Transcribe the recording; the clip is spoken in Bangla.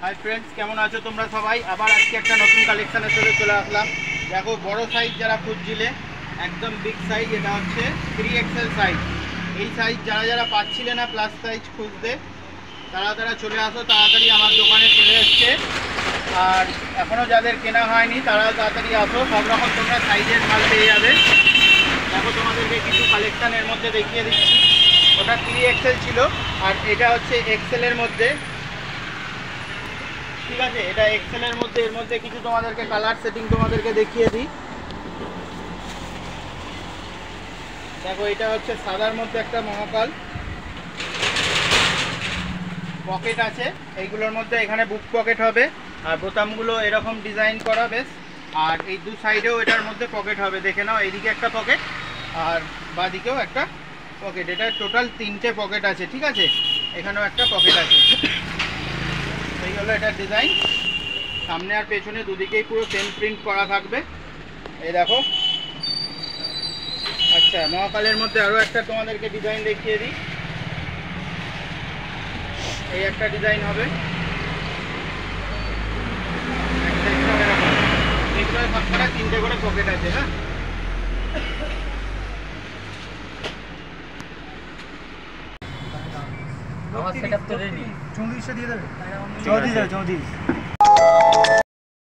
हाई फ्रेंड्स केमन आछो तोमरा सबाई आबार आज के एक नतून कालेक्शनेर साथे चले आसलाम। देखो बड़ो साइज जारा खुঁজছিলে एकदम बिग साइज এটা হচ্ছে 3XL সাইজ। এই সাইজ যারা যারা পাচ্ছিলে না প্লাস সাইজ খুঁজতে তারা তারা চলে আসো, তাড়াতাড়ি আমার দোকানে চলে এসেছে। আর এখনো যাদের কেনা হয়নি তারা তাড়াতাড়ি আসো, সব রকম তোমরা সাইজের মাল পেয়ে যাবে। দেখো তোমাদেরকে কিছু কালেকশনের মধ্যে দেখিয়ে দিচ্ছি। ওটা 3XL ছিল আর এটা হচ্ছে XL এর মধ্যে, ঠিক আছে। এটা XL এর মধ্যে, এর মধ্যে কিছু তোমাদেরকে কালার সেটিং তোমাদেরকে দেখিয়ে দিই। দেখো এটা হচ্ছে সাদার মধ্যে একটা মহাকাল পকেট আছে, এইগুলোর মধ্যে এখানে বুক পকেট হবে আর বোতামগুলো এরকম ডিজাইন করা বেশ। আর এই দু সাইডেও এটার মধ্যে পকেট হবে, দেখে নাও। এইদিকে একটা পকেট আর বাঁদিকেও একটা পকেট। এটা টোটাল 3টে পকেট আছে, ঠিক আছে। এখানেও একটা পকেট আছে। এই হলো এটার ডিজাইন। সামনে আর পেছনে দুদিকেই পুরো সেম প্রিন্ট করা থাকবে। এই দেখো। আচ্ছা, মহাকালের মধ্যে আরও একটা তোমাদেরকে ডিজাইন দেখিয়ে দিই। এই একটা ডিজাইন হবে, এগুলো সবকটা 3টে করে পকেট আছে। হ্যাঁ, আমার সেটআপ তো রেডি। 34 দিয়ে দেবে, 34